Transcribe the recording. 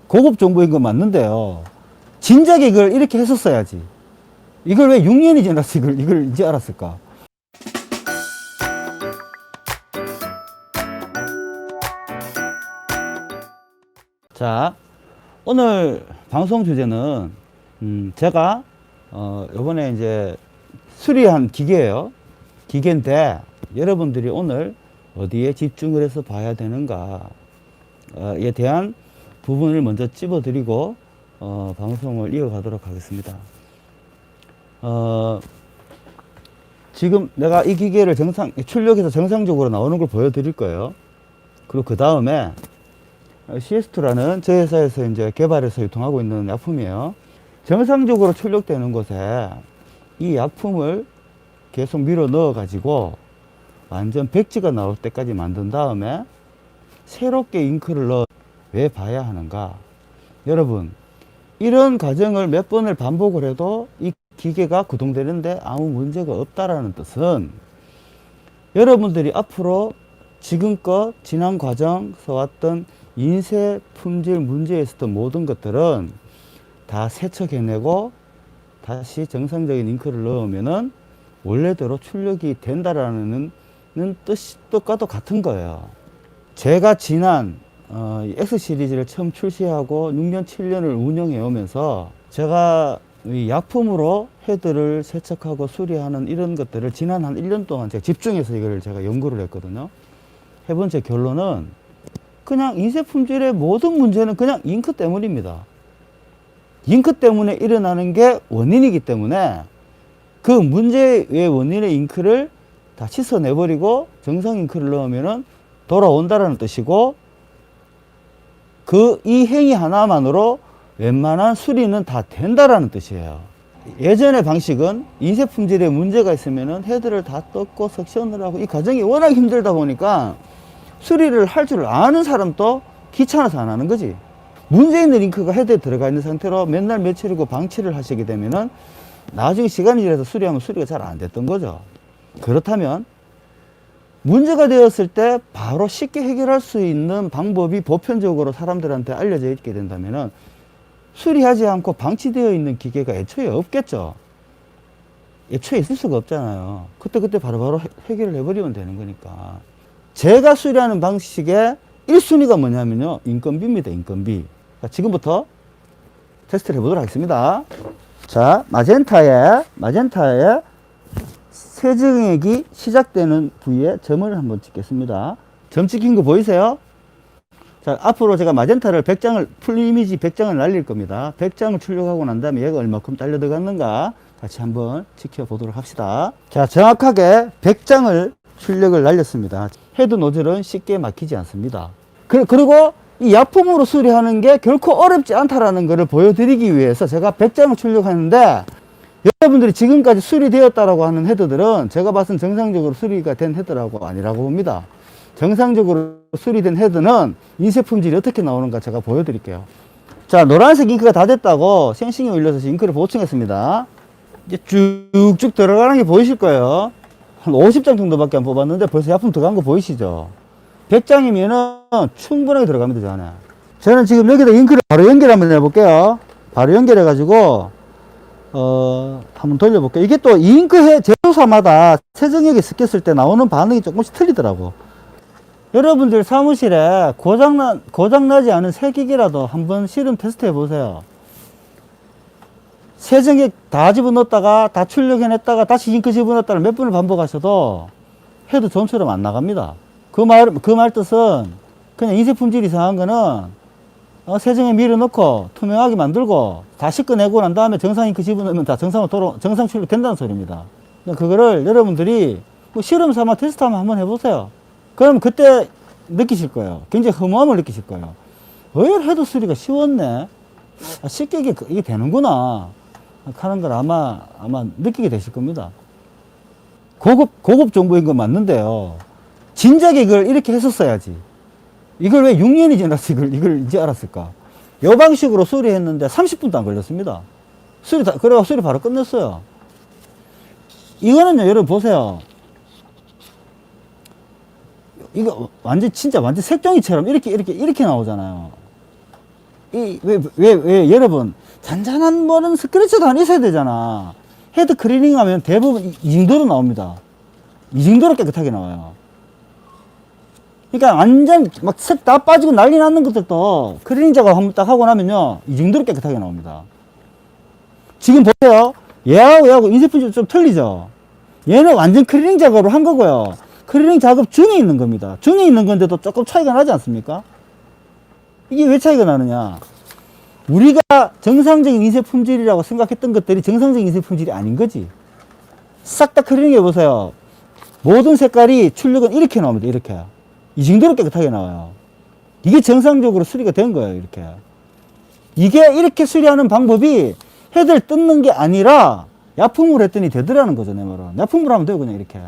고급 정보인 건 맞는데요. 진작에 이걸 이렇게 했었어야지. 이걸 왜 6년이 지나서 이걸 이제 알았을까? 자, 오늘 방송 주제는, 제가, 요번에 이제 수리한 기계예요. 기계인데, 여러분들이 오늘 어디에 집중을 해서 봐야 되는가에 대한 부분을 먼저 찝어드리고, 방송을 이어가도록 하겠습니다. 지금 내가 이 기계를 출력해서 정상적으로 나오는 걸 보여드릴 거예요. 그리고 그 다음에, CS2라는 저 회사에서 이제 개발해서 유통하고 있는 약품이에요. 정상적으로 출력되는 곳에 이 약품을 계속 밀어 넣어 가지고 완전 백지가 나올 때까지 만든 다음에 새롭게 잉크를 넣어 왜 봐야 하는가? 여러분, 이런 과정을 몇 번을 반복을 해도 이 기계가 구동되는데 아무 문제가 없다라는 뜻은 여러분들이 앞으로 지금껏 지난 과정 써왔던 인쇄 품질 문제에 있었던 모든 것들은 다 세척해내고 다시 정상적인 잉크를 넣으면은 원래대로 출력이 된다라는 뜻과도 같은 거예요. 제가 지난 X 시리즈를 처음 출시하고 6년, 7년을 운영해 오면서 제가 이 약품으로 헤드를 세척하고 수리하는 이런 것들을 지난 한 1년 동안 제가 집중해서 이걸 제가 연구를 했거든요. 해본 제 결론은 그냥 인쇄 품질의 모든 문제는 그냥 잉크 때문입니다. 잉크 때문에 일어나는 게 원인이기 때문에 그 문제의 원인의 잉크를 다 씻어내버리고 정상 잉크를 넣으면 돌아온다라는 뜻이고, 이 행위 하나만으로 웬만한 수리는 다 된다라는 뜻이에요. 예전의 방식은 인쇄 품질에 문제가 있으면 헤드를 다 뜯고 석션을 하고 이 과정이 워낙 힘들다 보니까 수리를 할 줄 아는 사람도 귀찮아서 안 하는 거지. 문제 있는 잉크가 헤드에 들어가 있는 상태로 맨날 며칠이고 방치를 하시게 되면은 나중에 시간이 지나서 수리하면 수리가 잘 안 됐던 거죠. 그렇다면 문제가 되었을 때 바로 쉽게 해결할 수 있는 방법이 보편적으로 사람들한테 알려져 있게 된다면은 수리하지 않고 방치되어 있는 기계가 애초에 없겠죠. 애초에 있을 수가 없잖아요. 그때 바로바로 해결을 해버리면 되는 거니까. 제가 수리하는 방식의 1순위가 뭐냐면요, 인건비입니다. 인건비. 지금부터 테스트를 해보도록 하겠습니다. 자, 마젠타에 세정액이 시작되는 부위에 점을 한번 찍겠습니다. 점 찍힌 거 보이세요? 자, 앞으로 제가 마젠타를 풀 이미지 100장을 날릴 겁니다. 100장을 출력하고 난 다음에 얘가 얼마큼 딸려 들어갔는가 같이 한번 지켜보도록 합시다. 자, 정확하게 100장을 출력을 날렸습니다. 헤드 노즐은 쉽게 막히지 않습니다. 그리고 이 약품으로 수리하는 게 결코 어렵지 않다라는 것을 보여드리기 위해서 제가 100장을 출력하는데, 여러분들이 지금까지 수리되었다라고 하는 헤드들은 제가 봤을 때 정상적으로 수리가 된 헤드라고 아니라고 봅니다. 정상적으로 수리된 헤드는 인쇄 품질이 어떻게 나오는가 제가 보여드릴게요. 자, 노란색 잉크가 다 됐다고 센싱이 올려서 잉크를 보충했습니다. 이제 쭉쭉 들어가는 게 보이실 거예요. 한 50장 정도밖에 안 뽑았는데 벌써 약품 들어간 거 보이시죠? 100장이면은 충분하게 들어가면 되잖아요. 저는 지금 여기다 잉크를 바로 연결 한번 해볼게요. 바로 연결해가지고, 한번 돌려볼게요. 이게 또 잉크 제조사마다 세정액이 섞였을 때 나오는 반응이 조금씩 틀리더라고. 여러분들 사무실에 고장나지 않은 새 기기라도 한번 실험 테스트 해보세요. 세정액 다 집어넣었다가 다 출력해냈다가 다시 잉크 집어넣었다가 몇 번을 반복하셔도 헤드 좀처럼 안 나갑니다. 그 말 뜻은 그냥 인쇄 품질 이상한 거는 세정액 밀어넣고 투명하게 만들고 다 씻어내고 난 다음에 정상 잉크 집어넣으면 다 정상 출력 된다는 소리입니다. 그거를 여러분들이 실험 삼아 테스트 한번 해보세요. 그럼 그때 느끼실 거예요. 굉장히 허무함을 느끼실 거예요. 의외로 헤드 수리가 쉬웠네. 쉽게 이게 되는구나 하는 걸 아마 느끼게 되실 겁니다. 고급 정보인 건 맞는데요. 진작에 이걸 이렇게 했었어야지. 이걸 왜 6년이 지나서 이걸 이제 알았을까? 이 방식으로 수리했는데 30분도 안 걸렸습니다. 그래가 수리 바로 끝냈어요. 이거는요, 여러분 보세요. 이거 진짜 완전 색종이처럼 이렇게 나오잖아요. 왜, 여러분, 잔잔한 뭐는 스크래치도 하나 있어야 되잖아. 헤드 클리닝 하면 대부분 이 정도로 나옵니다. 이 정도로 깨끗하게 나와요. 그러니까 완전 막 색 다 빠지고 난리 나는 것들도 클리닝 작업 한번 딱 하고 나면요, 이 정도로 깨끗하게 나옵니다. 지금 보세요. 얘하고 인쇄품질 좀 틀리죠? 얘는 완전 클리닝 작업을 한 거고요. 클리닝 작업 중에 있는 겁니다. 중에 있는 건데도 조금 차이가 나지 않습니까? 이게 왜 차이가 나느냐? 우리가 정상적인 인쇄 품질이라고 생각했던 것들이 정상적인 인쇄 품질이 아닌 거지. 싹 다 클리닝 해보세요. 모든 색깔이 출력은 이렇게 나옵니다. 이렇게. 이 정도로 깨끗하게 나와요. 이게 정상적으로 수리가 된 거예요. 이렇게. 이게 이렇게 수리하는 방법이 헤드를 뜯는 게 아니라 약품으로 했더니 되더라는 거죠. 내 말은. 약품으로 하면 돼요. 그냥 이렇게.